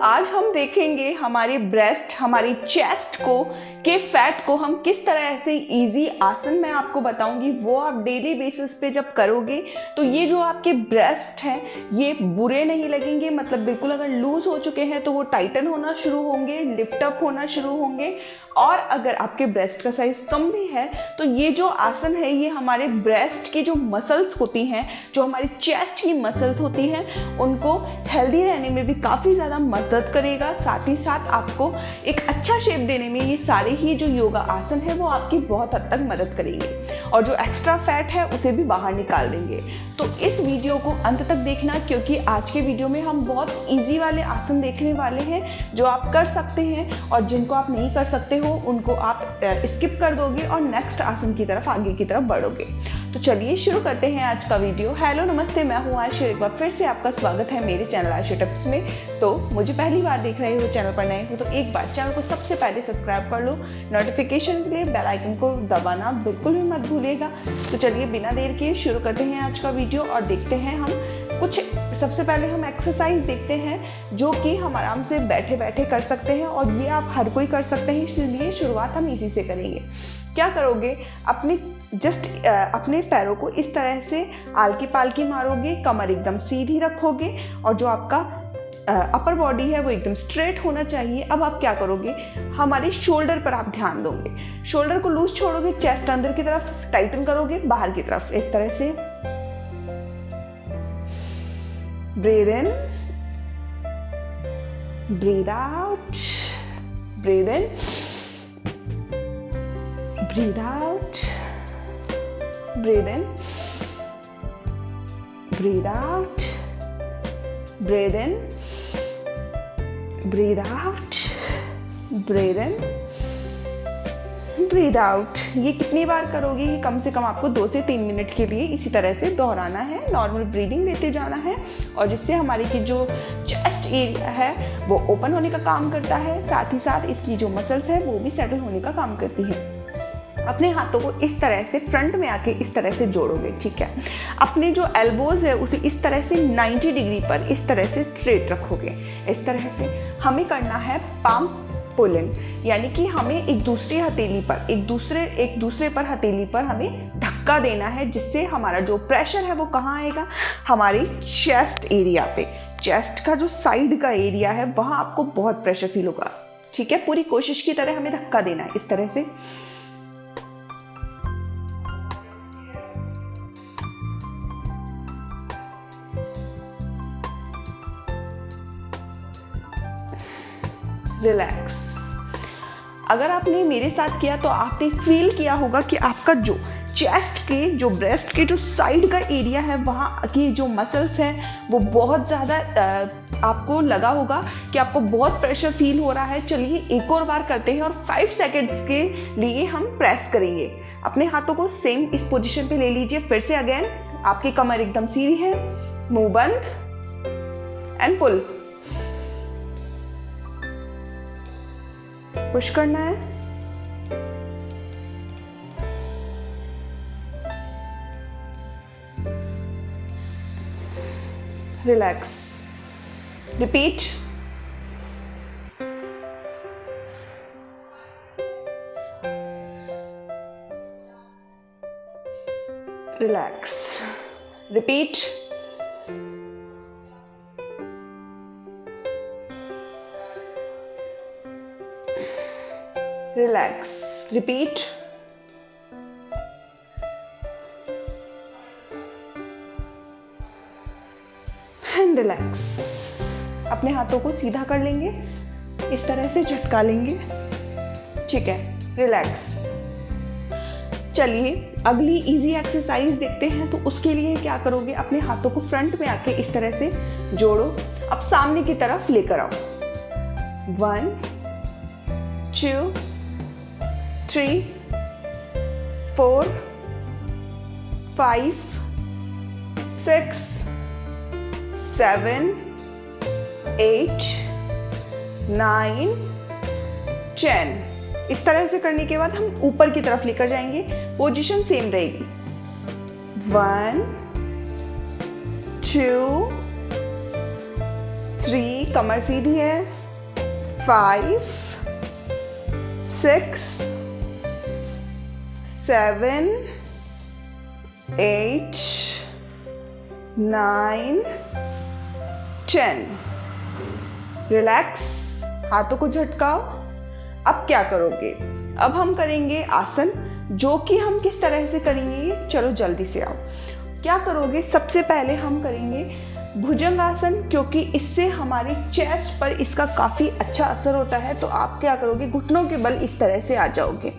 आज हम देखेंगे हमारे ब्रेस्ट, हमारी चेस्ट को के फैट को हम किस तरह से इजी आसन मैं आपको बताऊंगी, वो आप डेली बेसिस पे जब करोगे तो ये जो आपके ब्रेस्ट हैं ये बुरे नहीं लगेंगे। मतलब बिल्कुल अगर लूज हो चुके हैं तो वो टाइटन होना शुरू होंगे, लिफ्ट अप होना शुरू होंगे। और अगर आपके ब्रेस्ट का साइज कम भी है तो ये जो आसन है ये हमारे ब्रेस्ट की जो मसल्स होती हैं, जो हमारी चेस्ट की मसल्स होती हैं, उनको हेल्दी रहने में भी काफ़ी ज़्यादा मदद करेगा। साथ ही साथ आपको एक अच्छा शेप देने में ये सारे ही जो योगा आसन है वो आपकी बहुत हद तक मदद करेंगे और जो एक्स्ट्रा फैट है उसे भी बाहर निकाल देंगे। तो इस वीडियो को अंत तक देखना, क्योंकि आज के वीडियो में हम बहुत इजी वाले आसन देखने वाले हैं जो आप कर सकते हैं, और जिनको आप नहीं कर सकते हो उनको आप स्किप कर दोगे और नेक्स्ट आसन की तरफ आगे की तरफ बढ़ोगे। तो चलिए शुरू करते हैं आज का वीडियो। हेलो नमस्ते, मैं हूँ आयशा। एक बार फिर से आपका स्वागत है मेरे चैनल आयशा टिप्स में। तो मुझे पहली बार देख रहे हो, चैनल पर नए हो तो एक बार चैनल को सबसे पहले सब्सक्राइब कर लो। नोटिफिकेशन के लिए बेल आइकन को दबाना बिल्कुल भी मत भूलिएगा। तो चलिए बिना देर किए शुरू करते हैं आज का वीडियो और देखते हैं हम कुछ। सबसे पहले हम एक्सरसाइज देखते हैं जो कि हम आराम से बैठे बैठे कर सकते हैं और ये आप हर कोई कर सकते हैं, इसलिए शुरुआत हम इसी से करेंगे। क्या करोगे, अपने पैरों को इस तरह से आलकी पालकी मारोगे, कमर एकदम सीधी रखोगे और जो आपका अपर बॉडी है वो एकदम स्ट्रेट होना चाहिए। अब आप क्या करोगे, हमारे शोल्डर पर आप ध्यान दोगे, शोल्डर को लूज छोड़ोगे, चेस्ट अंदर की तरफ टाइटन करोगे, बाहर की तरफ इस तरह से। Breathe in, breathe out, breathe in, breathe out, breathe in, breathe out, breathe in, breathe out, breathe in, breathe out। ये कितनी बार करोगे, ये कम से कम आपको 2 से 3 मिनट के लिए इसी तरह से दोहराना है। नॉर्मल ब्रीदिंग लेते जाना है और जिससे हमारी की जो चेस्ट एरिया है वो ओपन होने का काम करता है, साथ ही साथ इसकी जो मसल्स है वो भी सेटल होने का काम करती है। अपने हाथों को इस तरह से फ्रंट में आके इस तरह से जोड़ोगे, ठीक है। अपने जो एल्बोज है उसे इस तरह से 90 डिग्री पर इस तरह से स्ट्रेट रखोगे। इस तरह से हमें करना है पाम पुल इन, यानी कि हमें एक दूसरे पर हथेली पर हमें धक्का देना है, जिससे हमारा जो प्रेशर है वो कहाँ आएगा, हमारी चेस्ट एरिया पे। चेस्ट का जो साइड का एरिया है वहाँ आपको बहुत प्रेशर फील होगा, ठीक है। पूरी कोशिश की तरह हमें धक्का देना है इस तरह से। रिलैक्स। अगर आपने मेरे साथ किया तो आपने फील किया होगा कि आपका जो चेस्ट के, जो ब्रेस्ट के जो साइड का एरिया है वहाँ की जो मसल्स हैं वो बहुत ज़्यादा आपको लगा होगा कि आपको बहुत प्रेशर फील हो रहा है। चलिए एक और बार करते हैं और 5 सेकेंड्स के लिए हम प्रेस करेंगे। अपने हाथों को सेम इस पोजीशन पे ले लीजिए। फिर से अगेन, आपकी कमर एकदम सीधी है, मुंह बंद एंड पुल। पुश करना है, relax, repeat, relax, repeat, relax, repeat, and relax. अपने हाथों को सीधा कर लेंगे, इस तरह से झटका लेंगे, ठीक है। रिलैक्स। चलिए अगली इजी एक्सरसाइज देखते हैं। तो उसके लिए क्या करोगे, अपने हाथों को फ्रंट में आके इस तरह से जोड़ो, अब सामने की तरफ लेकर आओ। 1 2 3 4 5 6 7 8 9 10। इस तरह से करने के बाद हम ऊपर की तरफ लेकर जाएंगे, पोजीशन सेम रहेगी। 1 2 3, कमर सीधी है, 5, 6, 7, 8, 9, 10। रिलैक्स, हाथों को झटकाओ। अब क्या करोगे? अब हम करेंगे आसन, जो कि हम किस तरह से करेंगे, चलो जल्दी से आओ। क्या करोगे? सबसे पहले हम करेंगे भुजंगासन, क्योंकि इससे हमारे चेस्ट पर इसका काफ़ी अच्छा असर होता है। तो आप क्या करोगे? घुटनों के बल इस तरह से आ जाओगे,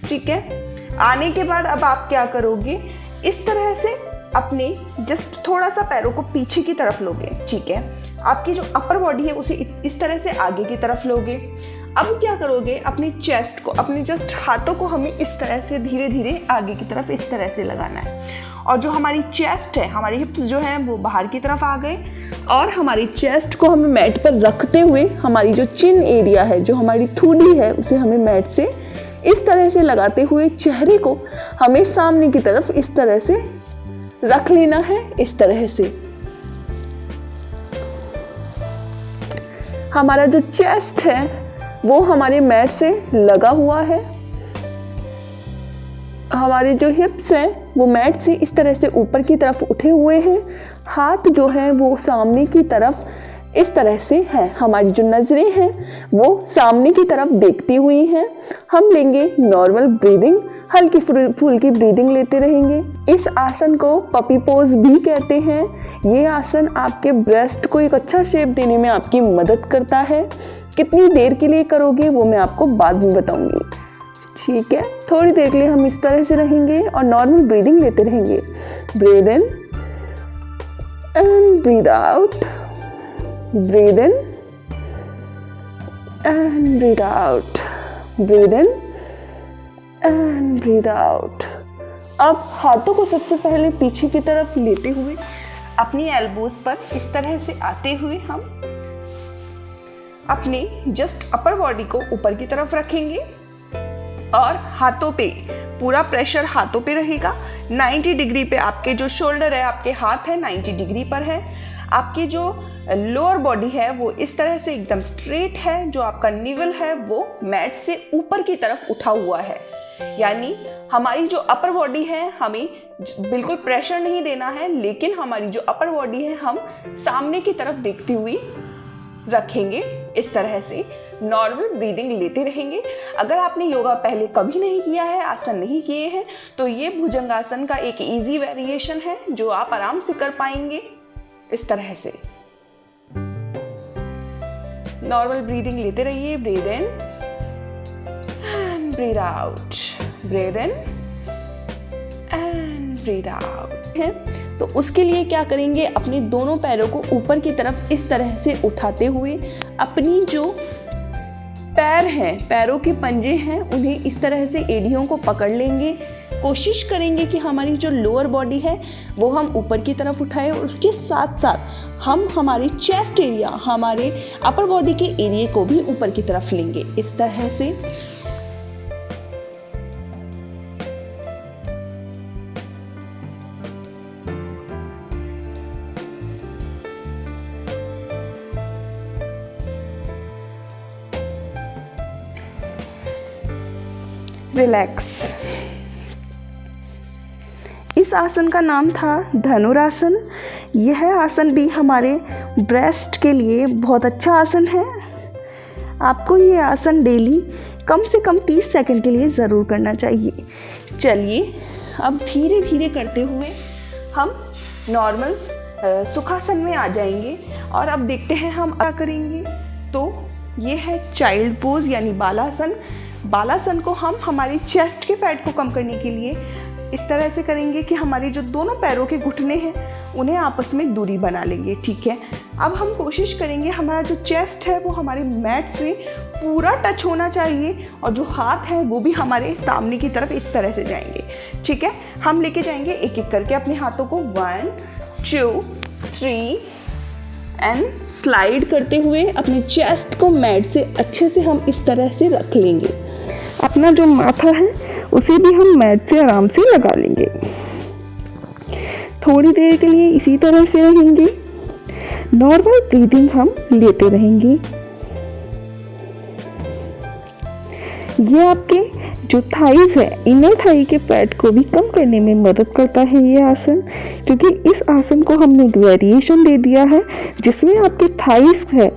ठीक है। आने के बाद अब आप क्या करोगे? इस तरह से अपने जस्ट थोड़ा सा पैरों को पीछे की तरफ लोगे, ठीक है। आपकी जो अपर बॉडी है उसे इस तरह से आगे की तरफ लोगे। अब क्या करोगे? अपनी चेस्ट को, अपने जस्ट हाथों को हमें इस तरह से धीरे धीरे आगे की तरफ इस तरह से लगाना है। और जो हमारी चेस्ट है, हमारी हिप्स जो हैं वो बाहर की तरफ आ गए, और हमारी चेस्ट को हमें मैट पर रखते हुए हमारी जो चिन एरिया है, जो हमारी थूडी है, उसे हमें मैट से इस तरह से लगाते हुए चेहरे को हमें सामने की तरफ इस तरह से रख लेना है। इस तरह से हमारा जो चेस्ट है वो हमारे मैट से लगा हुआ है। हमारे जो हिप्स हैं वो मैट से इस तरह से ऊपर की तरफ उठे हुए हैं। हाथ जो है वो सामने की तरफ इस तरह से है। हमारी जो नज़रें हैं वो सामने की तरफ देखती हुई हैं। हम लेंगे नॉर्मल ब्रीदिंग, हल्की फुल्की ब्रीदिंग लेते रहेंगे। इस आसन को पपी पोज भी कहते हैं। ये आसन आपके ब्रेस्ट को एक अच्छा शेप देने में आपकी मदद करता है। कितनी देर के लिए करोगे वो मैं आपको बाद में बताऊंगी, ठीक है। थोड़ी देर के लिए हम इस तरह से रहेंगे और नॉर्मल ब्रीदिंग लेते रहेंगे। Breathe in and breathe out, breathe in and breathe out, breathe in and breathe out. अब हाथों को सबसे पहले पीछे की तरफ लेते हुए अपनी एल्बोज पर इस तरह से आते हुए हम अपने जस्ट अपर बॉडी को ऊपर की तरफ रखेंगे और हाथों पे पूरा प्रेशर हाथों पे रहेगा। 90 डिग्री पे आपके जो शोल्डर है, आपके हाथ है 90 डिग्री पर है। आपकी जो लोअर बॉडी है वो इस तरह से एकदम स्ट्रेट है। जो आपका निवल है वो मैट से ऊपर की तरफ उठा हुआ है। यानी हमारी जो अपर बॉडी है हमें बिल्कुल प्रेशर नहीं देना है, लेकिन हमारी जो अपर बॉडी है हम सामने की तरफ देखती हुई रखेंगे। इस तरह से नॉर्मल ब्रीदिंग लेते रहेंगे। अगर आपने योगा पहले कभी नहीं किया है, आसन नहीं किए हैं, तो ये भुजंगासन का एक इजी वेरिएशन है जो आप आराम से कर पाएंगे। इस तरह से नॉर्मल ब्रीदिंग लेते रहिए। Breathe in and breathe out, breathe in and breathe out है। तो उसके लिए क्या करेंगे? अपने दोनों पैरों को ऊपर की तरफ इस तरह से उठाते हुए अपनी जो पैर हैं, पैरों के पंजे हैं, उन्हें इस तरह से एड़ियों को पकड़ लेंगे। कोशिश करेंगे कि हमारी जो लोअर बॉडी है वो हम ऊपर की तरफ उठाएं और उसके साथ साथ हम हमारी चेस्ट एरिया, हमारे अपर बॉडी के एरिया को भी ऊपर की तरफ लेंगे। इस तरह से रिलैक्स। इस आसन का नाम था धनुरासन। यह आसन भी हमारे ब्रेस्ट के लिए बहुत अच्छा आसन है। आपको ये आसन डेली कम से कम 30 सेकंड के लिए ज़रूर करना चाहिए। चलिए अब धीरे धीरे करते हुए हम नॉर्मल सुखासन में आ जाएंगे और अब देखते हैं हम क्या करेंगे। तो ये है चाइल्ड पोज यानी बालासन। बालासन को हम हमारी चेस्ट के फैट को कम करने के लिए इस तरह से करेंगे कि हमारे जो दोनों पैरों के घुटने हैं उन्हें आपस में दूरी बना लेंगे, ठीक है। अब हम कोशिश करेंगे हमारा जो चेस्ट है वो हमारे मैट से पूरा टच होना चाहिए और जो हाथ हैं वो भी हमारे सामने की तरफ इस तरह से जाएंगे, ठीक है। हम लेके जाएंगे एक एक करके अपने हाथों को 1 2 3 एंड स्लाइड करते हुए अपने चेस्ट को मैट से अच्छे से हम इस तरह से रख लेंगे। अपना जो माथा है उसे भी हम मैट से आराम से लगा लेंगे। थोड़ी देर के लिए इसी तरह से रहेंगे। नॉर्मल ब्रीदिंग हम लेते रहेंगे। ये आपके जो थाइज है, इनर थाई के फैट को भी कम करने में मदद करता है ये आसन, क्योंकि इस आसन को हमने एक वेरिएशन दे दिया है जिसमें आपके थाइज है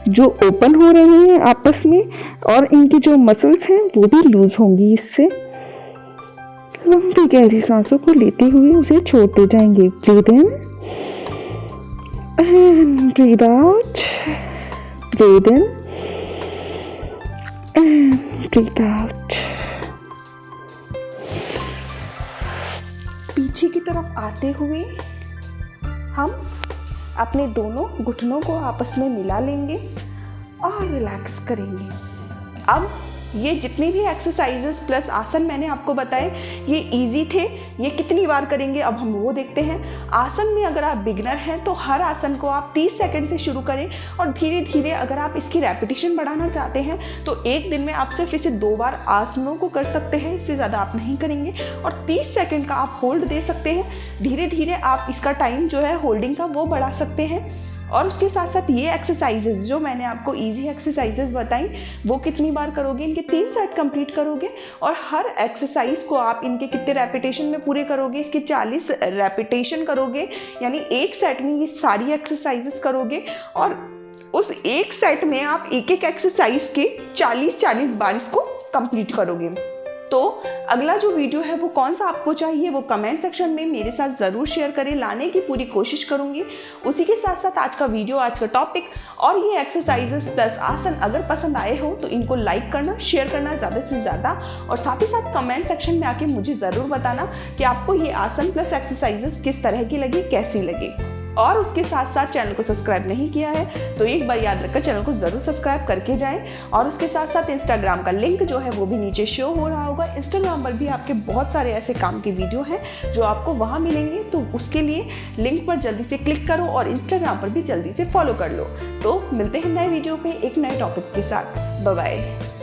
जो ओपन हो रहे हैं आपस में, और इनकी जो मसल्स हैं वो भी लूज होंगी। इससे लंबी गहरी सांसों को लेते हुए उसे छोड़ते जाएंगे। Breathe in and breathe out, breathe in and breathe out. पीछे की तरफ आते हुए हम अपने दोनों घुटनों को आपस में मिला लेंगे और रिलैक्स करेंगे। अब ये जितनी भी एक्सरसाइजेस प्लस आसन मैंने आपको बताए ये इजी थे, ये कितनी बार करेंगे अब हम वो देखते हैं। आसन में अगर आप बिगिनर हैं तो हर आसन को आप 30 सेकंड से शुरू करें और धीरे धीरे अगर आप इसकी रेपिटेशन बढ़ाना चाहते हैं तो एक दिन में आप सिर्फ इसे 2 बार आसनों को कर सकते हैं, इससे ज़्यादा आप नहीं करेंगे। और 30 सेकंड का आप होल्ड दे सकते हैं। धीरे धीरे आप इसका टाइम जो है होल्डिंग का वो बढ़ा सकते हैं। और उसके साथ साथ ये एक्सरसाइजेज जो मैंने आपको इजी एक्सरसाइजेज बताई वो कितनी बार करोगे, इनके 3 सेट कंप्लीट करोगे और हर एक्सरसाइज को आप इनके कितने रेपिटेशन में पूरे करोगे, इसके 40 रेपिटेशन करोगे, यानी एक सेट में ये सारी एक्सरसाइजेस करोगे और उस एक सेट में आप एक एक एक्सरसाइज के 40-40 बार इसको कंप्लीट करोगे। तो अगला जो वीडियो है वो कौन सा आपको चाहिए वो कमेंट सेक्शन में मेरे साथ ज़रूर शेयर करें, लाने की पूरी कोशिश करूंगी। उसी के साथ साथ आज का वीडियो, आज का टॉपिक और ये एक्सरसाइजेस प्लस आसन अगर पसंद आए हो तो इनको लाइक करना, शेयर करना ज़्यादा से ज़्यादा, और साथ ही साथ कमेंट सेक्शन में आके मुझे ज़रूर बताना कि आपको ये आसन प्लस एक्सरसाइजेस किस तरह की लगी, कैसी लगी। और उसके साथ साथ चैनल को सब्सक्राइब नहीं किया है तो एक बार याद रखकर चैनल को ज़रूर सब्सक्राइब करके जाएं। और उसके साथ साथ इंस्टाग्राम का लिंक जो है वो भी नीचे शो हो रहा होगा। इंस्टाग्राम पर भी आपके बहुत सारे ऐसे काम के वीडियो हैं जो आपको वहाँ मिलेंगे, तो उसके लिए लिंक पर जल्दी से क्लिक करो और इंस्टाग्राम पर भी जल्दी से फॉलो कर लो। तो मिलते हैं नए वीडियो पे एक नए टॉपिक के साथ। Bye bye.